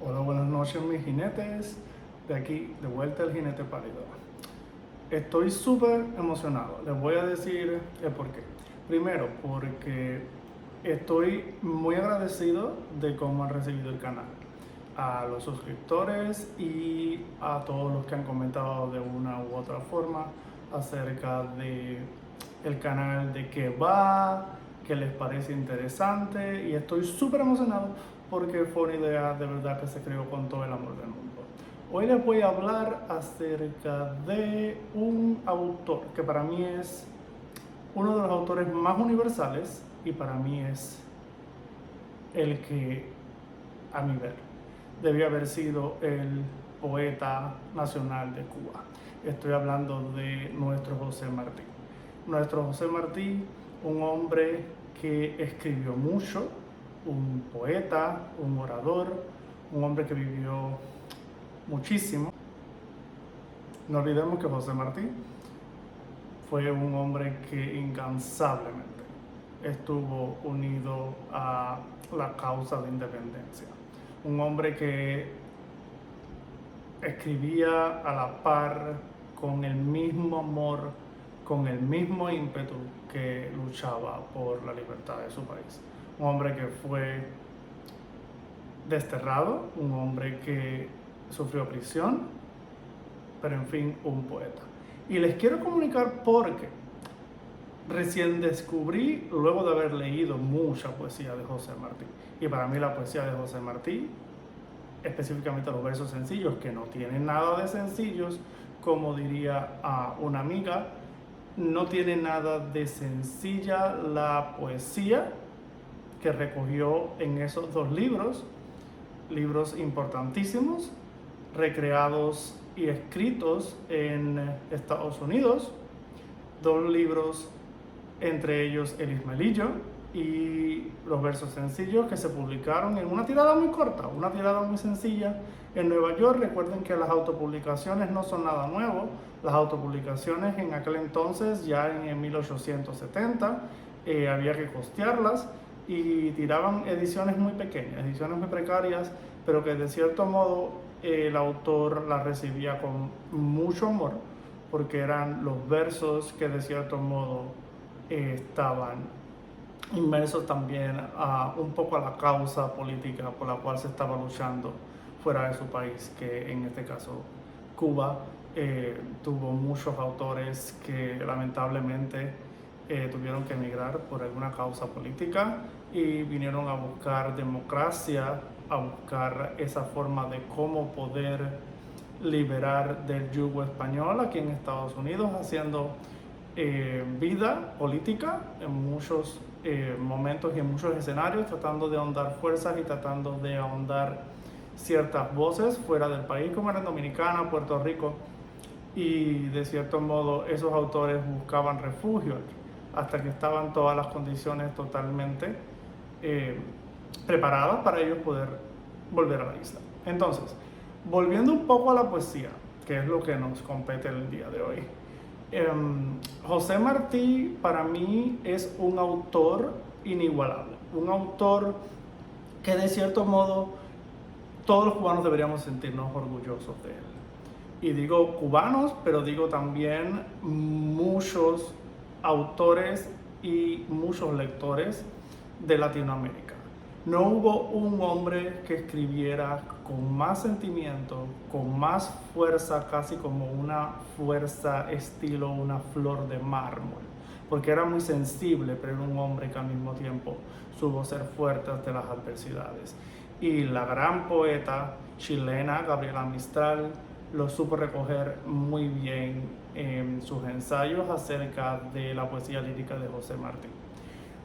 Hola, buenas noches mis jinetes, de aquí, de vuelta el jinete pálido. Estoy súper emocionado, les voy a decir el por qué. Primero, porque estoy muy agradecido de cómo han recibido el canal. A los suscriptores y a todos los que han comentado de una u otra forma acerca de el canal, de qué va, qué les parece interesante, y estoy súper emocionado porque fue una idea de verdad que se creó con todo el amor del mundo. Hoy les voy a hablar acerca de un autor que para mí es uno de los autores más universales y para mí es el que, a mi ver, debió haber sido el poeta nacional de Cuba. Estoy hablando de nuestro José Martí. Nuestro José Martí, un hombre que escribió mucho, un poeta, un orador, un hombre que vivió muchísimo. No olvidemos que José Martí fue un hombre que incansablemente estuvo unido a la causa de independencia. Un hombre que escribía a la par, con el mismo amor, con el mismo ímpetu que luchaba por la libertad de su país. Un hombre que fue desterrado, un hombre que sufrió prisión, pero en fin, un poeta. Y les quiero comunicar porque recién descubrí, luego de haber leído mucha poesía de José Martí, y para mí la poesía de José Martí, específicamente los versos sencillos, que no tienen nada de sencillos, como diría a una amiga, no tiene nada de sencilla la poesía que recogió en esos dos libros, libros importantísimos, recreados y escritos en Estados Unidos, dos libros, entre ellos El Ismaelillo y Los versos sencillos, que se publicaron en una tirada muy corta, una tirada muy sencilla en Nueva York. Recuerden que las autopublicaciones no son nada nuevo. Las autopublicaciones en aquel entonces, ya en 1870, había que costearlas y tiraban ediciones muy pequeñas, ediciones muy precarias, pero que de cierto modo el autor las recibía con mucho amor, porque eran los versos que de cierto modo estaban inmersos también un poco a la causa política por la cual se estaba luchando fuera de su país, que en este caso Cuba tuvo muchos autores que lamentablemente tuvieron que emigrar por alguna causa política y vinieron a buscar democracia, a buscar esa forma de cómo poder liberar del yugo español aquí en Estados Unidos, haciendo vida política en muchos momentos y en muchos escenarios, tratando de ahondar fuerzas y tratando de ahondar ciertas voces fuera del país, como era en Dominicana, Puerto Rico, y de cierto modo esos autores buscaban refugio hasta que estaban todas las condiciones totalmente preparadas para ellos poder volver a la isla. Entonces, volviendo un poco a la poesía, que es lo que nos compete el día de hoy. José Martí para mí es un autor inigualable, un autor que de cierto modo todos los cubanos deberíamos sentirnos orgullosos de él. Y digo cubanos, pero digo también muchos autores y muchos lectores de Latinoamérica. No hubo un hombre que escribiera con más sentimiento, con más fuerza, casi como una fuerza estilo una flor de mármol, porque era muy sensible, pero era un hombre que al mismo tiempo supo ser fuerte ante las adversidades. Y la gran poeta chilena Gabriela Mistral lo supo recoger muy bien en sus ensayos acerca de la poesía lírica de José Martí.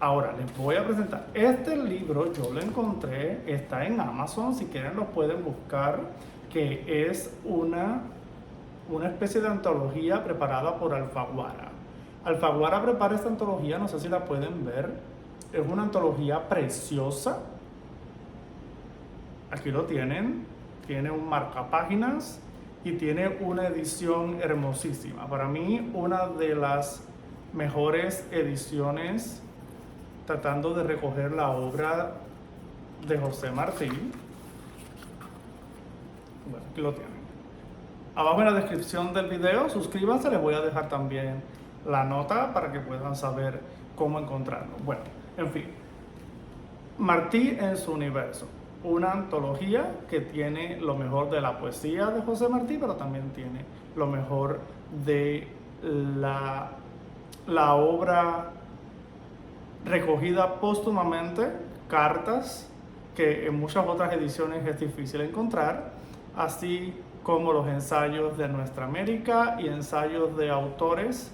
Ahora les voy a presentar este libro. Yo lo encontré, está en Amazon, si quieren lo pueden buscar, que es una especie de antología preparada por Alfaguara. Alfaguara prepara esta antología, no sé si la pueden ver, es una antología preciosa. Aquí lo tienen, tiene un marcapáginas y tiene una edición hermosísima. Para mí, una de las mejores ediciones tratando de recoger la obra de José Martí. Bueno, aquí lo tienen. Abajo en la descripción del video, suscríbanse, les voy a dejar también la nota para que puedan saber cómo encontrarlo. Bueno, en fin, Martí en su universo, una antología que tiene lo mejor de la poesía de José Martí, pero también tiene lo mejor de la obra recogida póstumamente, cartas que en muchas otras ediciones es difícil encontrar, así como los ensayos de Nuestra América y ensayos de autores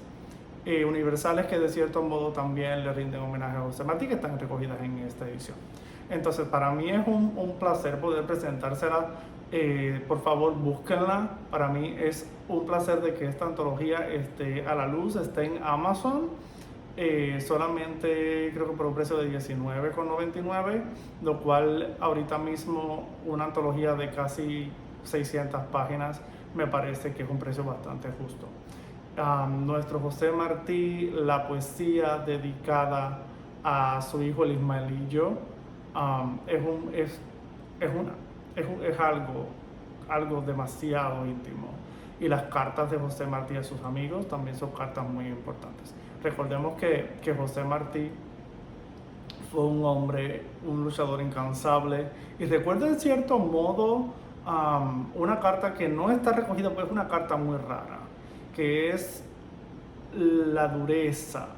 universales que de cierto modo también le rinden homenaje a José Martí, que están recogidas en esta edición. Entonces, para mí es un placer poder presentársela. Por favor, búsquenla. Para mí es un placer de que esta antología esté a la luz, esté en Amazon. Solamente creo que por un precio de $19,99, lo cual ahorita mismo una antología de casi 600 páginas me parece que es un precio bastante justo. Nuestro José Martí, la poesía dedicada a su hijo el Ismaelillo, es algo demasiado íntimo. Y las cartas de José Martí a sus amigos también son cartas muy importantes. Recordemos que José Martí fue un hombre, un luchador incansable. Y recuerdo en cierto modo una carta que no está recogida, pues es una carta muy rara, que es la dureza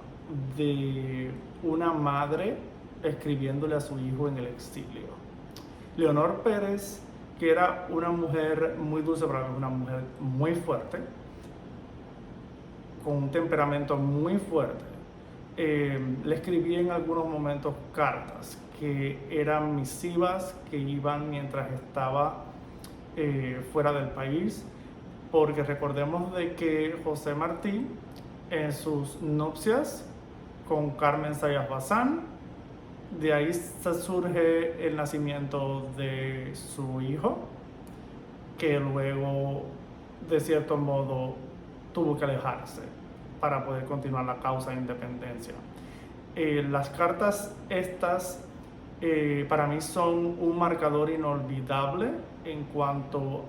de una madre escribiéndole a su hijo en el exilio. Leonor Pérez, que era una mujer muy dulce, pero una mujer muy fuerte, con un temperamento muy fuerte, le escribía en algunos momentos cartas que eran misivas, que iban mientras estaba fuera del país, porque recordemos de que José Martí, en sus nupcias con Carmen Zayas Bazán, de ahí se surge el nacimiento de su hijo, que luego, de cierto modo, tuvo que alejarse para poder continuar la causa de independencia. Las cartas estas para mí son un marcador inolvidable en cuanto,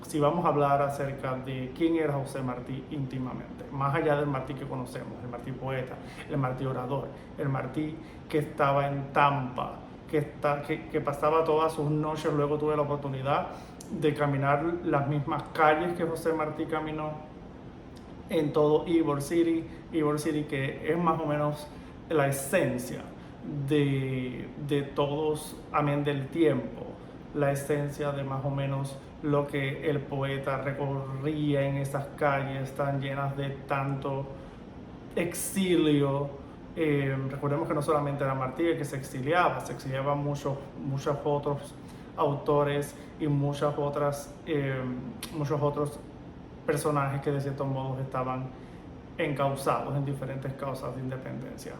si vamos a hablar acerca de quién era José Martí íntimamente, más allá del Martí que conocemos, el Martí poeta, el Martí orador, el Martí que estaba en Tampa, que pasaba todas sus noches. Luego tuve la oportunidad de caminar las mismas calles que José Martí caminó en todo Ybor City, que es más o menos la esencia de todos, amén del tiempo, la esencia de más o menos lo que el poeta recorría en esas calles tan llenas de tanto exilio. Recordemos que no solamente era Martí el que se exiliaban muchos otros autores y muchos otros personajes que de ciertos modos estaban encausados en diferentes causas de independencia.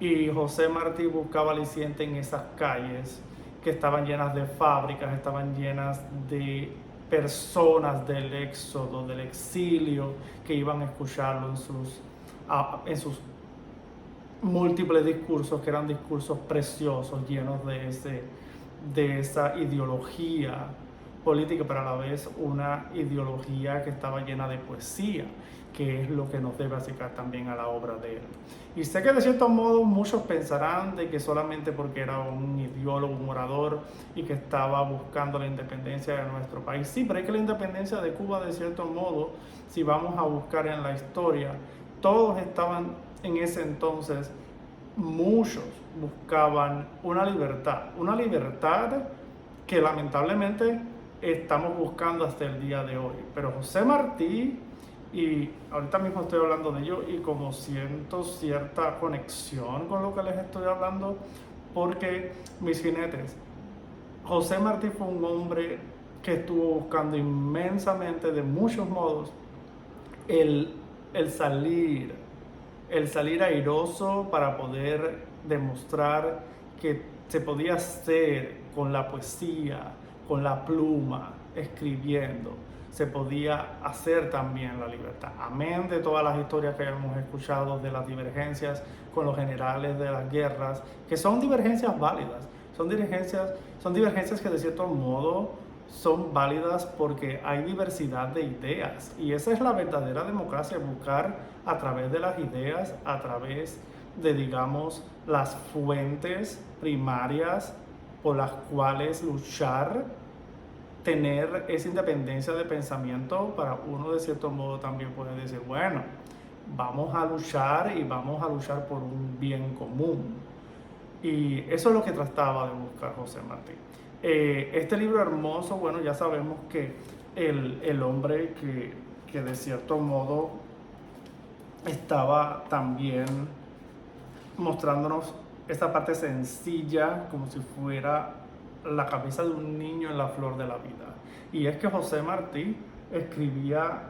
Y José Martí buscaba aliciente en esas calles que estaban llenas de fábricas, estaban llenas de personas del éxodo, del exilio, que iban a escucharlo en sus múltiples discursos, que eran discursos preciosos, llenos de esa ideología política, pero a la vez una ideología que estaba llena de poesía, que es lo que nos debe acercar también a la obra de él. Y sé que de cierto modo muchos pensarán de que solamente porque era un ideólogo, un orador, y que estaba buscando la independencia de nuestro país. Sí, pero es que la independencia de Cuba, de cierto modo, si vamos a buscar en la historia, todos estaban en ese entonces, muchos buscaban una libertad que lamentablemente estamos buscando hasta el día de hoy. Pero José Martí, y ahorita mismo estoy hablando de ello y como siento cierta conexión con lo que les estoy hablando, porque mis jinetes, José Martí fue un hombre que estuvo buscando inmensamente, de muchos modos, el salir airoso para poder demostrar que se podía hacer con la poesía, con la pluma, escribiendo, se podía hacer también la libertad. Amén de todas las historias que hemos escuchado de las divergencias con los generales de las guerras, que son divergencias válidas, son divergencias que de cierto modo son válidas porque hay diversidad de ideas y esa es la verdadera democracia, buscar a través de las ideas, a través de, digamos, las fuentes primarias por las cuales luchar, tener esa independencia de pensamiento. Para uno de cierto modo también puede decir, bueno, vamos a luchar y vamos a luchar por un bien común. Y eso es lo que trataba de buscar José Martí. Este libro hermoso, bueno, ya sabemos que el hombre que de cierto modo estaba también mostrándonos esta parte sencilla, como si fuera la cabeza de un niño en la flor de la vida. Y es que José Martí escribía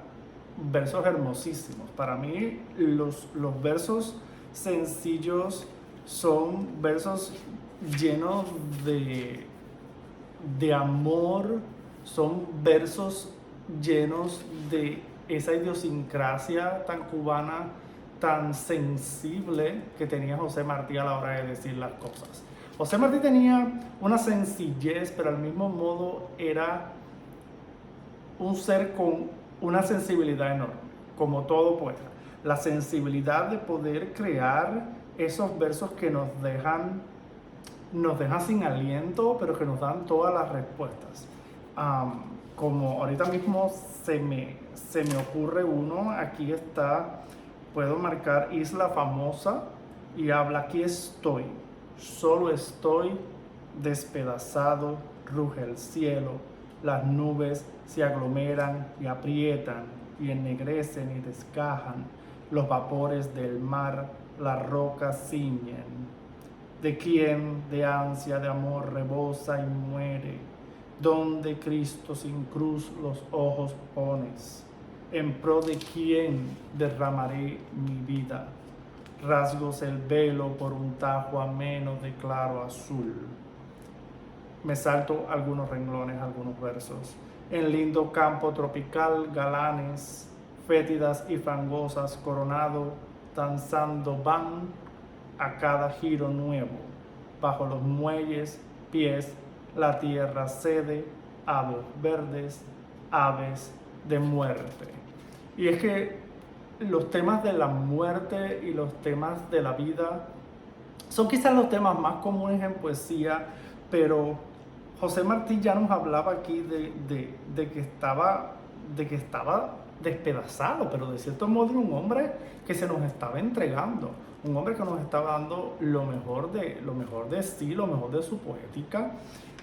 versos hermosísimos. Para mí los versos sencillos son versos llenos de amor, son versos llenos de esa idiosincrasia tan cubana, tan sensible que tenía José Martí a la hora de decir las cosas. José Martí tenía una sencillez, pero al mismo modo era un ser con una sensibilidad enorme, como todo poeta. La sensibilidad de poder crear esos versos que nos dejan sin aliento, pero que nos dan todas las respuestas. Como ahorita mismo se me ocurre uno, aquí está, puedo marcar Isla Famosa y habla, aquí estoy, solo estoy, despedazado, ruge el cielo, las nubes se aglomeran y aprietan y ennegrecen y desgajan, los vapores del mar, las rocas ciñen. ¿De quién de ansia de amor rebosa y muere? ¿Dónde Cristo sin cruz los ojos pones? ¿En pro de quién derramaré mi vida? Rasgos el velo por un tajo ameno de claro azul. Me salto algunos renglones, algunos versos. En lindo campo tropical, galanes, fétidas y fangosas, coronado, danzando van a cada giro nuevo. Bajo los muelles, pies, la tierra cede, aves verdes, aves de muerte. Y es que los temas de la muerte y los temas de la vida son quizás los temas más comunes en poesía, pero José Martí ya nos hablaba aquí de que estaba despedazado, pero de cierto modo era un hombre que se nos estaba entregando, un hombre que nos estaba dando lo mejor de sí, lo mejor de su poética.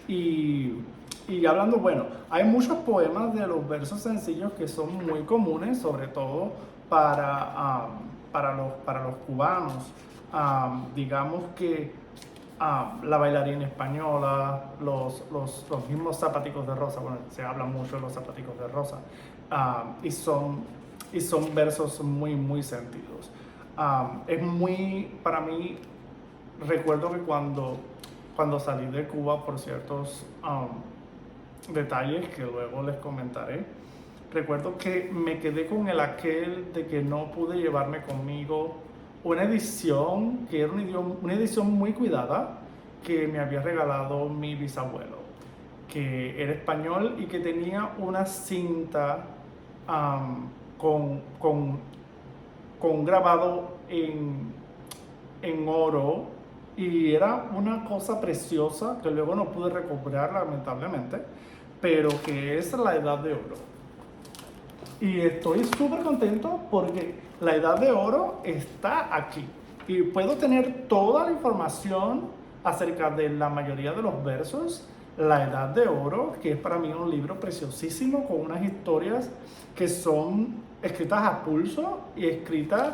Y hablando, bueno, hay muchos poemas de los versos sencillos que son muy comunes, sobre todo para los cubanos. Digamos que la bailarina española, los mismos zapaticos de rosa, bueno, se habla mucho de los zapaticos de rosa, y son versos muy, muy sentidos. Es muy, para mí, recuerdo que cuando salí de Cuba, por ciertos detalles que luego les comentaré, recuerdo que me quedé con el aquel de que no pude llevarme conmigo una edición que era una edición muy cuidada que me había regalado mi bisabuelo, que era español y que tenía una cinta con grabado en oro, y era una cosa preciosa que luego no pude recuperar lamentablemente, pero que es La Edad de Oro. Y estoy súper contento porque La Edad de Oro está aquí y puedo tener toda la información acerca de la mayoría de los versos. La Edad de Oro, que es para mí un libro preciosísimo con unas historias que son escritas a pulso y escritas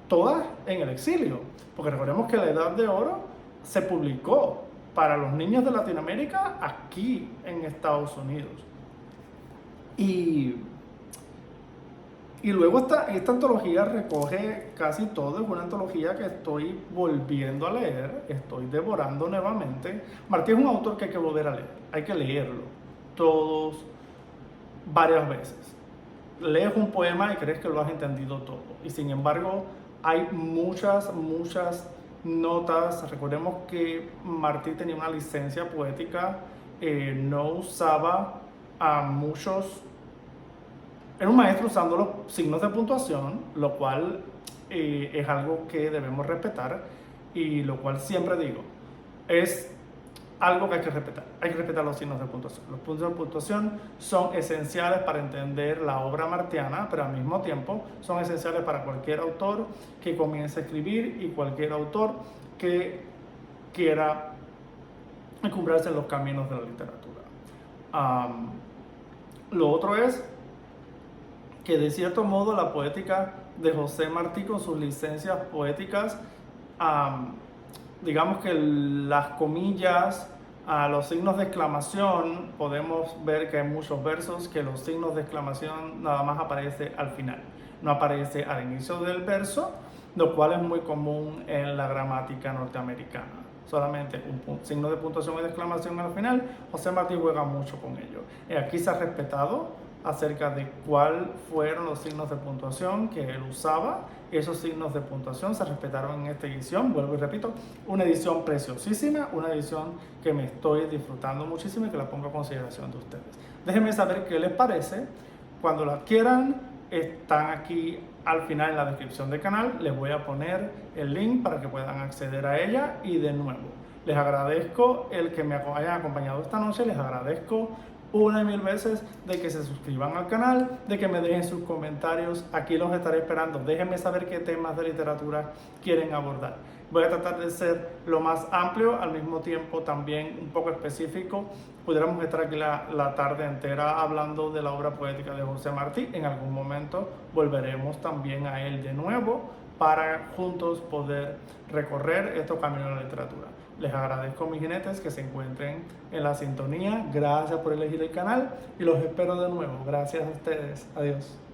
todas en el exilio, porque recordemos que La Edad de Oro se publicó para los niños de Latinoamérica aquí en Estados Unidos. Y luego esta antología recoge casi todo, es una antología que estoy volviendo a leer, estoy devorando nuevamente. Martí es un autor que hay que volver a leer, hay que leerlo todos, varias veces. Lees un poema y crees que lo has entendido todo, y sin embargo hay muchas notas. Recordemos que Martí tenía una licencia poética, no usaba a muchos, era un maestro usando los signos de puntuación, lo cual es algo que debemos respetar y lo cual siempre digo, es algo que hay que respetar. Hay que respetar los signos de puntuación. Los puntos de puntuación son esenciales para entender la obra martiana, pero al mismo tiempo son esenciales para cualquier autor que comience a escribir y cualquier autor que quiera encumbrarse en los caminos de la literatura. Lo otro es que de cierto modo la poética de José Martí con sus licencias poéticas, digamos que las comillas, los signos de exclamación, podemos ver que hay muchos versos que los signos de exclamación nada más aparece al final, no aparece al inicio del verso, lo cual es muy común en la gramática norteamericana. Solamente un signo de puntuación y de exclamación al final. José Martí juega mucho con ello. Aquí se ha respetado acerca de cuáles fueron los signos de puntuación que él usaba. Esos signos de puntuación se respetaron en esta edición, vuelvo y repito, una edición preciosísima, una edición que me estoy disfrutando muchísimo y que la pongo a consideración de ustedes. Déjenme saber qué les parece. Cuando la adquieran, están aquí al final en la descripción del canal. Les voy a poner el link para que puedan acceder a ella. Y de nuevo, les agradezco el que me hayan acompañado esta noche. Les agradezco una y mil veces de que se suscriban al canal, de que me dejen sus comentarios. Aquí los estaré esperando. Déjenme saber qué temas de literatura quieren abordar. Voy a tratar de ser lo más amplio, al mismo tiempo también un poco específico. Pudiéramos estar aquí la tarde entera hablando de la obra poética de José Martí. En algún momento volveremos también a él de nuevo para juntos poder recorrer estos caminos de la literatura. Les agradezco, mis jinetes, que se encuentren en la sintonía. Gracias por elegir el canal y los espero de nuevo. Gracias a ustedes. Adiós.